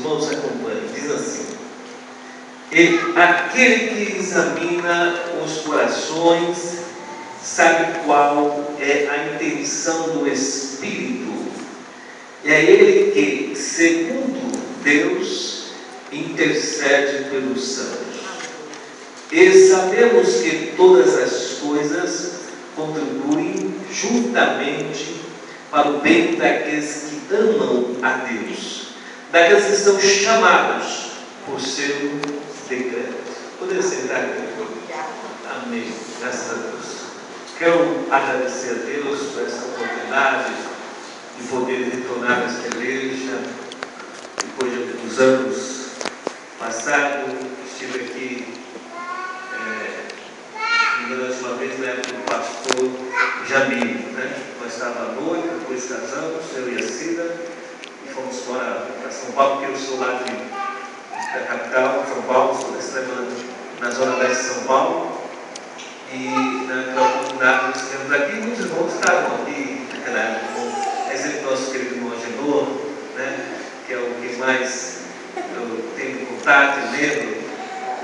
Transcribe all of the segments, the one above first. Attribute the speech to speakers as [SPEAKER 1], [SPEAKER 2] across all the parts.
[SPEAKER 1] irmãos acompanhem. Diz assim: e aquele que examina os corações sabe qual é a intenção do Espírito. E é Ele que, segundo Deus, intercede pelos santos. E sabemos que todas as coisas contribuem juntamente para o bem daqueles que amam a Deus, daqueles que são chamados por seu decreto. Poder sentar aqui. Amém. Graças a Deus. Quero agradecer a Deus por essa oportunidade de poder retornar a esta igreja. Depois de alguns anos passados, estive aqui durante uma vez na época do pastor Jamil, Nós estávamos à noite, depois casamos, eu e a Cida, e fomos para São Paulo, porque eu sou lá da capital, São Paulo, sou na zona leste de São Paulo. E naquela oportunidade nós estivemos aqui, muitos irmãos estavam aqui naquela época, exemplo nosso querido irmão Agenor, que é o que mais eu tenho contato e lendo,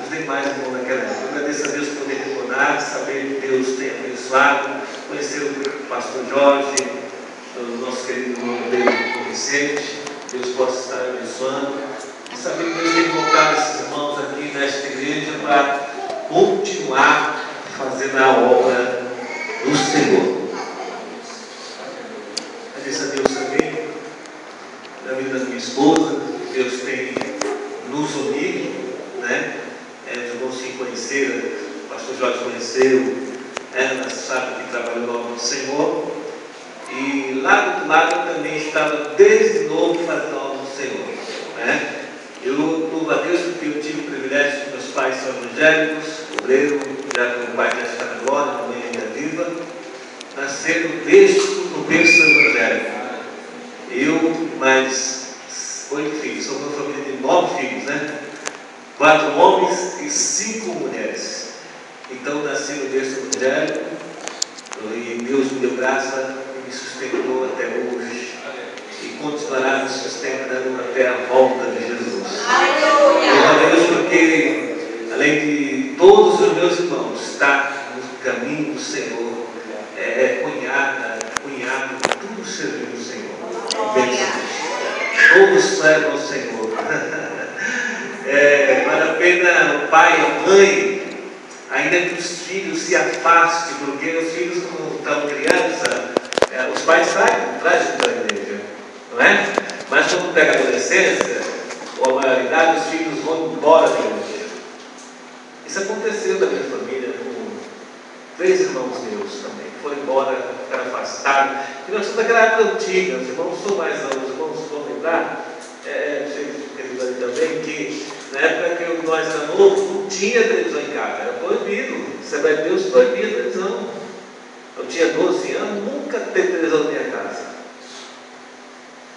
[SPEAKER 1] os demais irmãos naquela época. Eu agradeço a Deus por poder retornar, saber que Deus tem abençoado, conhecer o pastor Jorge, o nosso querido irmão dele, Vicente, Deus possa estar abençoando, e saber que Deus tem colocado esses irmãos aqui nesta igreja para continuar fazendo a obra do Senhor. Agradeço a Deus também na vida da minha esposa. Deus tem nos unido, Os irmãos se conheceram, o pastor Jorge conheceu, ela sabe que trabalhou no nome do Senhor, e lá do outro lado eu também estava desde novo fazendo a obra do Senhor, Eu louvo a Deus porque eu tive o privilégio que meus pais são evangélicos, obreiro, já que meu pai já está na glória, a mãe ainda viva, nasceram no berço evangélico. Eu, mais 8 filhos, sou uma família de 9 filhos, 4 homens e 5 mulheres. Então, nasci no berço evangélico, e Deus me deu graça e me sustentou até hoje. E continuará me sustentando até a volta de Jesus. Aleluia! A Deus, porque além de todos os meus irmãos estar no caminho do Senhor, cunhado, tudo servindo o Senhor. Todos servem ao Senhor. Vale a pena o pai e a mãe, ainda que os filhos se afastem, porque os filhos, quando estão crianças, os pais trazem para a igreja, não é? Mas quando pega a adolescência, ou a maioridade, os filhos vão embora da igreja. Isso aconteceu na minha família, com 3 irmãos meus também, que foram embora, ficaram afastados. E nós somos daquela época antiga, os irmãos são mais anos, os irmãos vão lembrar, querido ali também, que na época que nós éramos novos, não tinha televisão em casa, era proibido. Assembleia de Deus proibia televisão. Eu tinha 12 anos, nunca teve televisão na minha casa.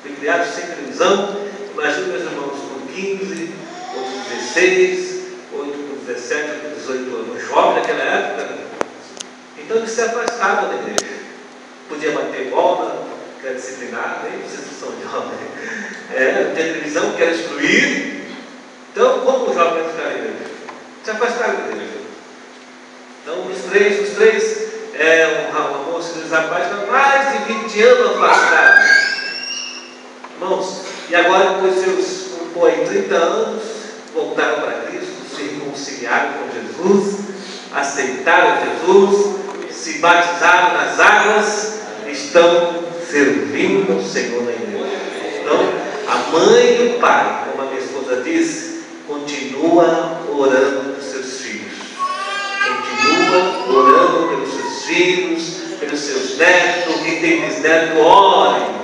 [SPEAKER 1] Fui criado sem televisão. Imagina meus irmãos com 15, outros 16, outros com 17, outros 18 anos, jovem naquela época. Então eles se afastavam da igreja. Podia bater bola, que era disciplinado, nem vocês que são jovens. Não tinha televisão, que era excluído. Então, como os jovens ficaram na igreja? Se afastaram da igreja. Então, os três, uma moça e os rapazes estão mais de 20 anos afastados. Irmãos, e agora, depois de seus 30 anos, voltaram para Cristo, se reconciliaram com Jesus, aceitaram Jesus, se batizaram nas águas, estão servindo ao Senhor na igreja. Então, a mãe e o pai, como a minha esposa disse, continua orando pelos seus filhos. Continua orando pelos seus filhos, pelos seus netos, quem tem bisneto, ore,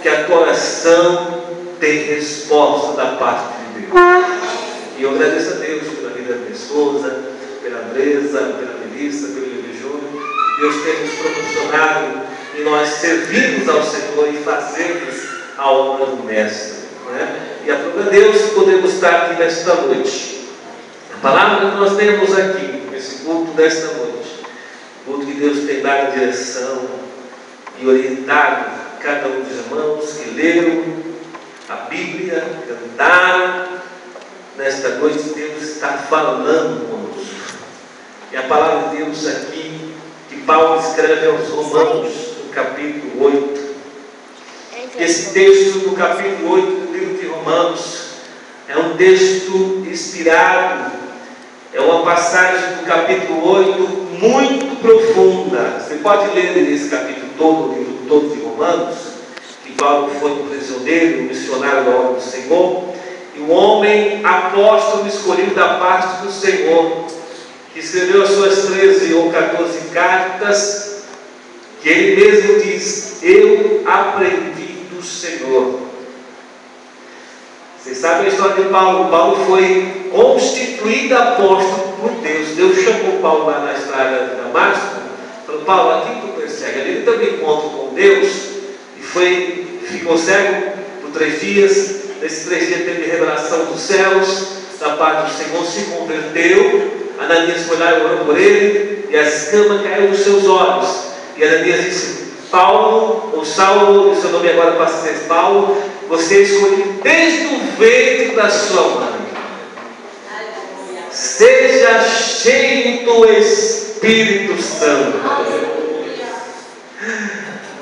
[SPEAKER 1] que a oração tem resposta da parte de Deus. E eu agradeço a Deus pela vida da minha esposa, pela Bresa, pela Melissa, pelo Lili Júnior. Deus tem nos proporcionado e nós servirmos ao Senhor e fazermos a obra do Mestre. E a própria Deus podemos estar aqui nesta noite. A palavra que nós temos aqui, nesse culto desta noite, o culto que Deus tem dado direção e orientado cada um dos irmãos que leram a Bíblia, cantaram. Nesta noite Deus está falando conosco. E a palavra de Deus aqui, que Paulo escreve aos Romanos, no capítulo 8. Esse texto do capítulo 8 do livro de Romanos é um texto inspirado, é uma passagem do capítulo 8 muito profunda. Você pode ler esse capítulo todo, o livro todo de Romanos, que Paulo foi um prisioneiro, um missionário da obra do Senhor, e um homem apóstolo escolhido da parte do Senhor, que escreveu as suas 13 ou 14 cartas, que ele mesmo diz: eu aprendi do Senhor. Vocês sabem a história de Paulo. Paulo foi constituído apóstolo por Deus. Deus chamou Paulo lá na estrada de Damasco, falou: Paulo, aqui tu persegue. Ele teve um encontro com Deus e ficou cego por 3 dias. Nesses 3 dias teve revelação dos céus, da parte do Senhor, se converteu. Ananias foi lá e orou por ele, e a escama caiu dos seus olhos. E Ananias disse: Paulo, ou Saulo, seu nome agora passa a ser Paulo, você é escolhido desde o ventre da sua mãe. Seja cheio do Espírito Santo.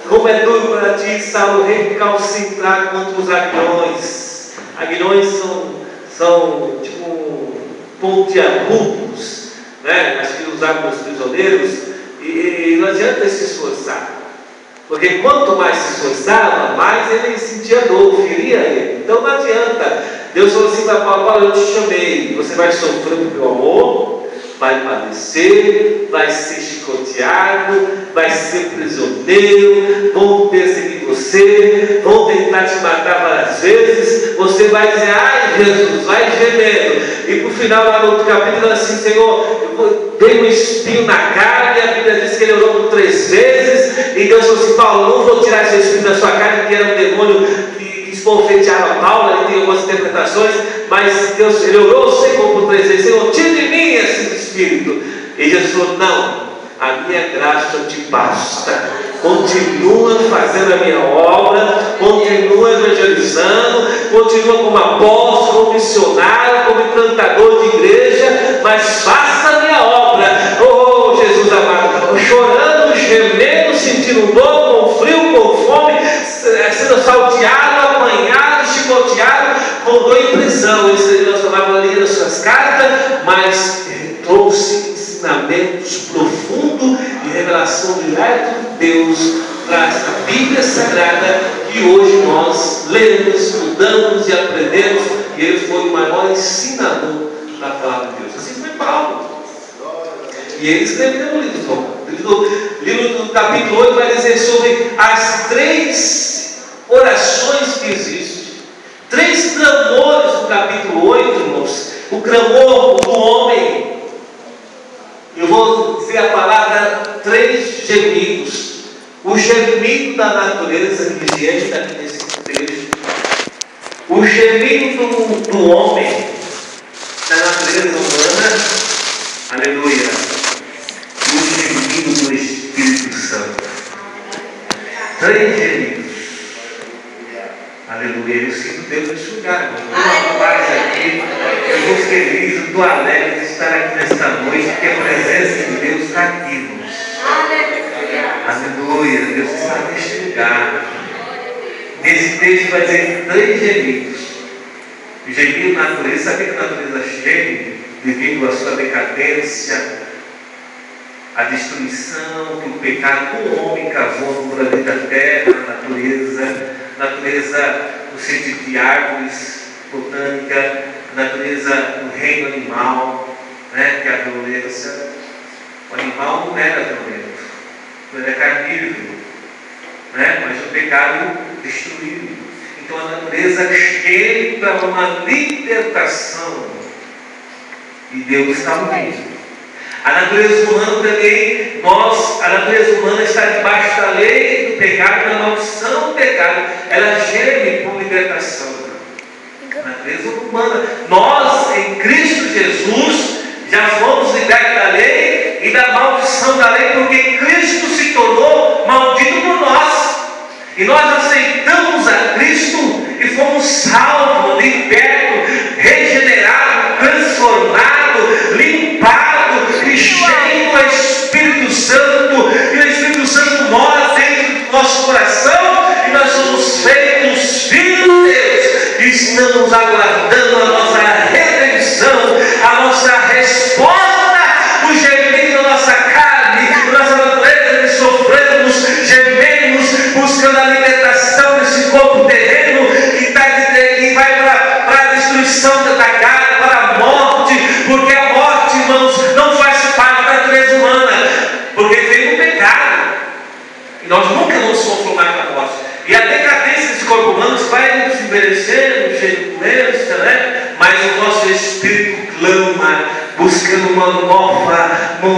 [SPEAKER 1] Como é duro para ti, Saulo, recalcitrar contra os aguilhões. Aguilhões são tipo pontiagudos, né? Acho que usavam os prisioneiros. E não adianta se esforçar, porque quanto mais se esforçava, mais ele sentia dor, feria ele. Então não adianta. Deus falou assim para Paulo: Paulo, eu te chamei, você vai sofrer o meu amor, vai padecer, vai ser chicoteado, vai ser prisioneiro, vão perseguir você, vão tentar te matar várias vezes, você vai dizer: ai Jesus, vai gemendo. E por final, lá no outro capítulo, assim: Senhor, eu dei um espinho na carne, e a Bíblia diz que ele orou por 3 vezes, e Deus falou assim: Paulo, não vou tirar esse espinho da sua carne, que era um demônio que esbofeteava Paulo. Ele tem algumas interpretações, mas Deus, ele orou ao Senhor por 3 vezes: Senhor, tira de mim esse espírito. E Jesus falou: não, a minha graça te basta. Continua fazendo a minha obra, continua evangelizando, continua como apóstolo, como missionário, como implantador de igreja, mas faça a minha obra. Oh Jesus amado, chorando, gemendo, sentindo dor, com frio, com fome, sendo salteado, apanhado, chicoteado, com dor em prisão. Ele escreveu as palavras ali nas suas cartas, mas trouxe ensinamentos profundos e revelação direta de Deus para esta Bíblia Sagrada, que hoje nós lemos, estudamos e aprendemos. E ele foi o maior ensinador da palavra de Deus. Assim foi Paulo. E ele escreveu no livro do capítulo 8, vai dizer sobre as 3 orações que existem, 3 clamores do capítulo 8, irmãos. O clamor do homem. Eu vou dizer a palavra 3 gemidos. O gemido da natureza que geme aqui nesse texto. O gemido do homem, da natureza humana. Aleluia. E o gemido do Espírito Santo. 3 gemidos. Aleluia. Eu sinto Deus enxugar. Uma paz aqui. Eu estou feliz, eu estou alegre de estar aqui nesta noite, porque a presença de Deus está aqui, irmãos. Aleluia. Deus está neste lugar. Nesse texto vai dizer 3 gemidos. O gemido da natureza, sabe que a natureza geme devido à sua decadência, à destruição que o pecado do homem cavou no planeta Terra, a natureza no sentido de árvores, botânica, a natureza no reino animal, né, que é a violência. O animal não era violento, ele é carnívoro, né, mas o pecado destruiu. Então a natureza chega para uma libertação e Deus está unido. A natureza humana também, a natureza humana está debaixo da lei do pecado, da maldição do pecado. Ela geme por libertação. A natureza humana, nós em Cristo Jesus já fomos libertos da lei e da maldição da lei, porque Cristo se tornou maldito por nós. E nós aceitamos a Cristo e fomos salvo, liberto, regenerado, transformado, limpado e cheio do Espírito Santo. E o Espírito Santo mora dentro do nosso coração e nós somos feitos filhos de Deus. E estamos aguardando a nossa redenção, a nossa resposta, o gemido da nossa carne, da nossa natureza, que sofremos, gememos, buscando a libertação desse corpo terreno que vai para a destruição da carne, para a morte, porque a morte, irmãos, não faz parte da natureza humana, porque veio o pecado, e nós nunca vamos conformar com a morte. E a decadência desse corpo humano vai nos envelhecendo, cheio de doença, né? Mas o nosso espírito clama, buscando um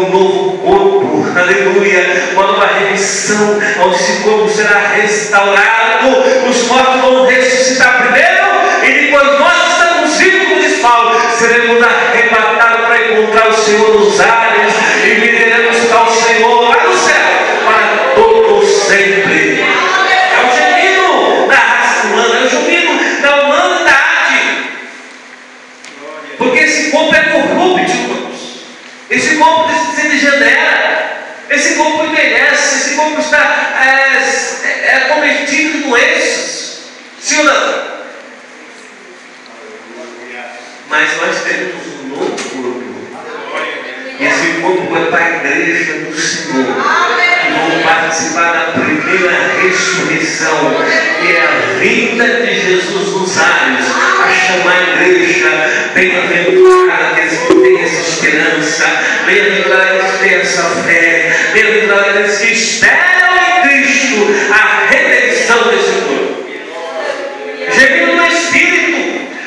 [SPEAKER 1] novo corpo, aleluia, uma nova remissão, onde esse corpo será restaurado, os mortos vão ressuscitar primeiro, e depois nós estamos vivos, como diz Paulo, seremos arrebatados para encontrar o Senhor nos ares, e viveremos ao Senhor lá no céu, para todo sempre. É o gemido da raça humana, é o gemido da humanidade, porque esse corpo é corrupto, irmãos. Esse corpo se degenera, esse corpo envelhece, esse corpo está cometido de doenças, sim ou não? Mas nós temos um novo corpo, e esse corpo vai para a igreja do Senhor, que vão participar da primeira ressurreição, que é a vinda de Jesus nos ares, a chamar a igreja. Bem-aventurada aqueles que têm essa esperança, bem-aventurada aqueles que têm essa fé, bem-aventurada aqueles que esperam em Cristo a redenção desse corpo. Gemido no Espírito,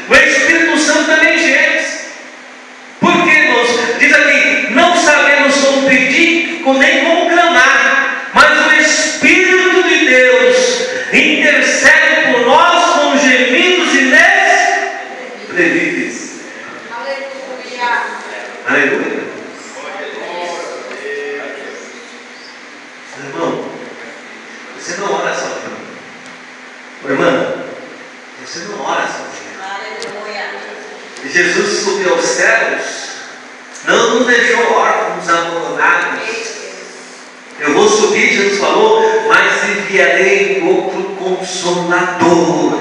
[SPEAKER 1] o Espírito Santo também geme. Porque, irmãos, diz aqui, não sabemos como pedir, nem como clamar, mas o Espírito de Deus intercede por nós com gemidos inexprimíveis. Aleluia. Irmão, você não ora sozinho. Irmã, você não ora sozinho. Jesus subiu aos céus, não nos deixou órfãos, abandonados. Eu vou subir, Jesus falou, mas enviarei outro Consolador.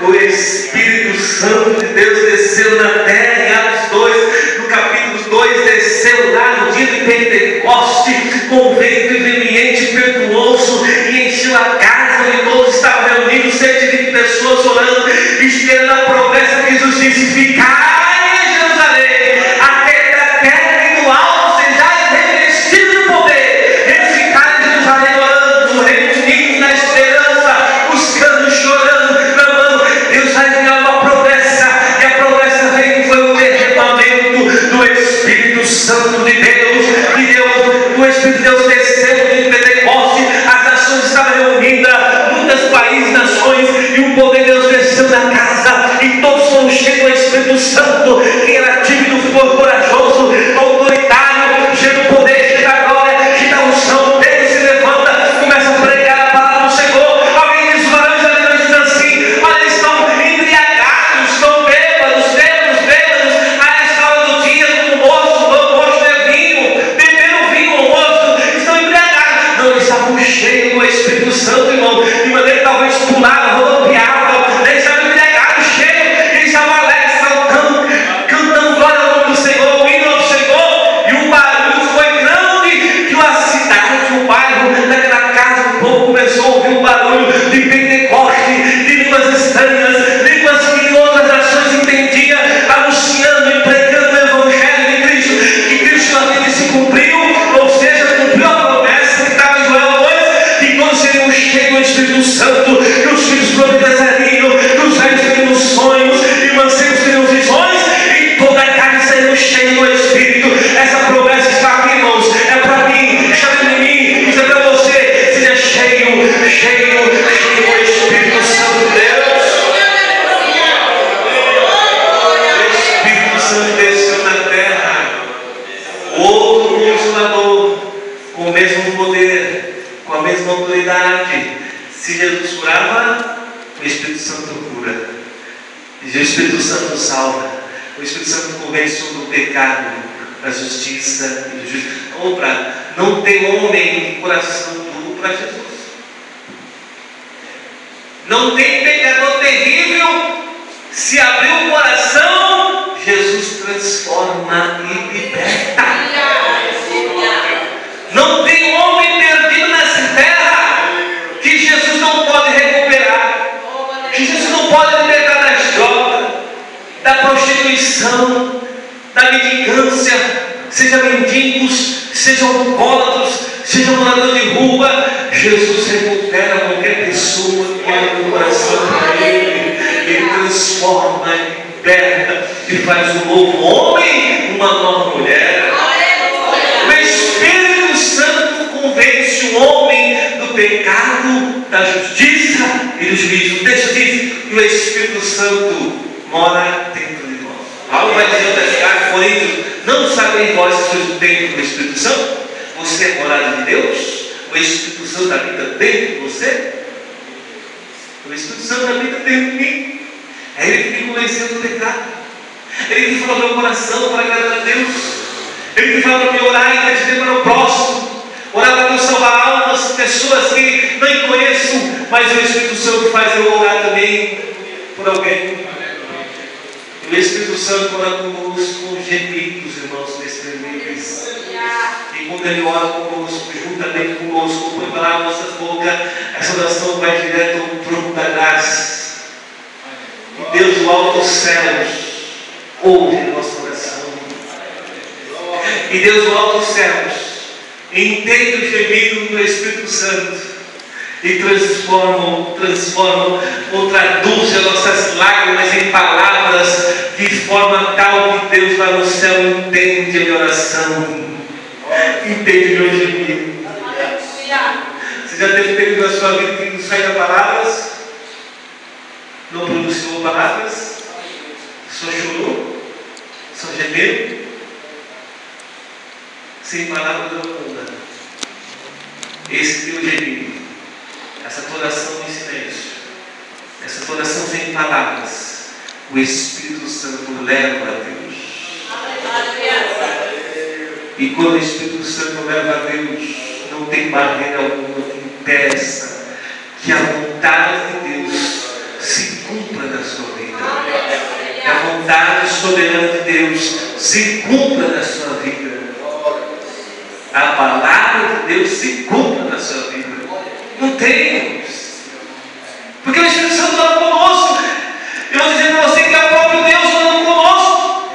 [SPEAKER 1] O Espírito Santo de Deus desceu na terra em Atos 2, no capítulo 2, desceu lá no dia de Pentecoste, com vento veemente e impetuoso, e encheu a casa onde todos estavam reunidos, 120 pessoas orando, esperando a promessa que Jesus disse: ficai em Jerusalém, até da terra e do alto sejais revestidos de poder. Eles ficaram em Jerusalém orando, reunidos na esperança, buscando, chorando, clamando. Deus vai enviar uma promessa, e a promessa veio, foi o derramamento do Espírito Santo de Deus, o Espírito de Deus desceu em Pentecoste, as nações estavam reunidas, muitos países, nações, e o poder de Deus desceu na casa, e todos foram cheios do Espírito Santo. Quem era tímido ficou corajoso, autoritário, cheio do poder, cheio da glória, cheio da unção. Ele se levanta, começa a pregar a palavra do Senhor. Alguém diz: varões aleluia, diz assim: olha, eles estão embriagados, estão bêbados, a essa hora do dia, no moço de vinho, beberam vinho, o moço, estão embriagados. Não, eles estavam cheios do Espírito Santo, irmão, de maneira que talvez pulavam, rodopiavam, eles estavam embriagados, cheios, eles estavam alegres, saltando, cantando glória ao nome do Senhor, o hino ao Senhor, e o barulho foi grande, que a cidade, o bairro, daquela casa, o povo começou a ouvir um barulho de Pentecoste, de línguas estranhas, línguas que em outras nações entendiam, anunciando e pregando o Evangelho de Cristo, que Cristo na vida se cumpriu, ou seja, cumpriu a promessa que estava em Joel 2, que todos seriam cheios do Espírito Santo, que os filhos profetizariam, que os velhos teriam sonhos, e mancebos teriam visões, e toda a carne seria cheia do Espírito. Essa promessa está aqui, irmãos, é para mim, está em mim, isso é para você. Seja cheio do Espírito Santo de Deus. O Espírito Santo desceu na terra, outro Consolador, com o mesmo poder, com a mesma autoridade. Se Jesus curava, o Espírito Santo cura. E o Espírito Santo nos salva. O Espírito Santo convence do pecado, da justiça e do juízo. Não tem homem de coração duro para Jesus. Não tem pecador terrível. Se abrir o coração, Jesus transforma e liberta. Não tem homem perdido nessa terra que Jesus não pode recuperar, que Jesus não pode libertar das drogas, da prostituição, da mendicância, seja mendigos, sejam alcoólatras, sejam moradores de rua. Jesus recupera qualquer pessoa que abre o coração para Ele, Ele transforma, liberta e faz um novo homem, uma nova mulher. O Espírito Santo convence o homem do pecado, da justiça e do juízo. O texto diz que o Espírito Santo mora dentro de nós. Paulo vai dizer nas cartas Coríntios: não sabem vós que sois o templo do Espírito Santo? Você é morada de Deus? O Espírito Santo habita dentro de você? O Espírito Santo habita dentro de mim. É Ele que me convenceu do pecado. Ele que fala no meu coração para agradar a Deus. Ele que fala para me orar e interceder para o próximo. Orar para Deus salvar almas, pessoas que não conheço, mas o Espírito Santo faz eu orar também por alguém. O Espírito Santo ora conosco com gemidos, irmãos, inexprimíveis. E quando Ele ora conosco, juntamente conosco, põe para nossas bocas, essa oração vai direto ao trono da graça. E Deus do alto dos céus ouve a nossa oração. E Deus do alto dos céus entende o gemido do Espírito Santo e transforma ou traduz as nossas lágrimas em palavras de forma tal que Deus lá no céu entende a minha oração, entende o meu gemido. Você já teve período na sua vida que não saía palavras? Não pronunciou palavras? Só chorou? Só gemeu? Sem palavras não muda. Esse teu gemido, essa tua oração em silêncio, essa tua oração sem palavras, o Espírito Santo leva a Deus. E quando o Espírito Santo leva a Deus, não tem barreira alguma que impeça que a vontade de Deus se cumpra na sua vida. Que a vontade soberana de Deus se cumpra na sua vida. A palavra de Deus se cumpra na sua vida. Não tem. Porque o Espírito Santo ora conosco. Eu vou dizer para você que é o próprio Deus orando conosco.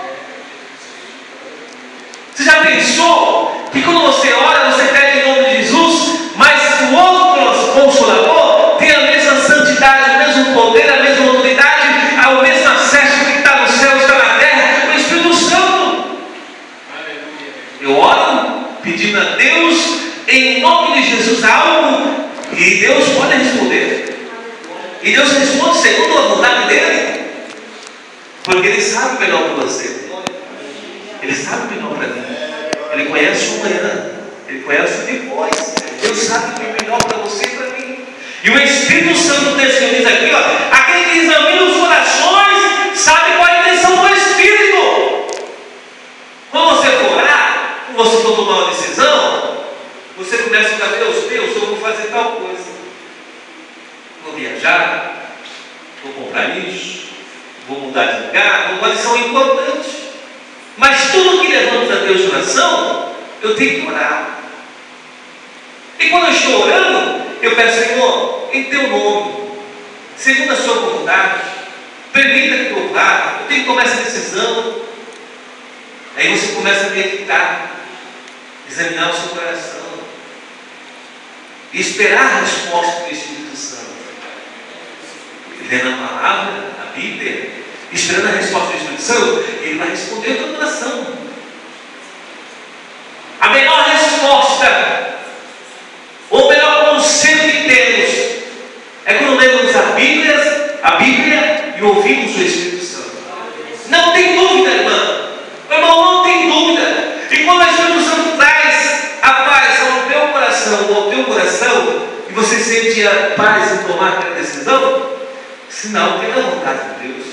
[SPEAKER 1] Você já pensou que quando você ora, você pede em nome de Jesus, mas o outro Consolador tem a mesma santidade, o mesmo poder, a mesma autoridade, o mesmo acesso que está no céu, está na terra, o Espírito Santo. Eu oro pedindo a Deus em nome de Jesus algo e Deus pode responder. E Deus responde segundo a vontade dele, porque Ele sabe o melhor para você. Ele sabe o melhor para mim. Ele conhece o amanhã, Ele conhece o depois. Deus sabe o que é melhor para você e para mim. E o Espírito Santo diz aqui, ó, aquele que examina os corações sabe qual é a intenção do Espírito. Quando você for orar, quando você for tomar uma decisão, você começa a ficar: Deus, eu vou fazer tal coisa, vou viajar, vou comprar isso, vou mudar de lugar, uma decisão importante. Mas tudo que levamos a Deus de oração, eu tenho que orar. E quando eu estou orando, eu peço: Senhor, em teu nome, segundo a sua vontade, permita que eu vá, eu tenho que tomar essa decisão. Aí você começa a meditar, examinar o seu coração e esperar a resposta do Espírito Santo. Lendo a palavra, a Bíblia, esperando a resposta do Espírito Santo, Ele vai responder a tua oração. A melhor resposta, ou o melhor conselho que temos, é quando lemos a Bíblia e ouvimos o Espírito Santo. Não tem dúvida, irmão. Irmão, não tem dúvida. E quando o Espírito Santo traz a paz ao teu coração, e você sente a paz em tomar aquela decisão, sinal que é da vontade de Deus.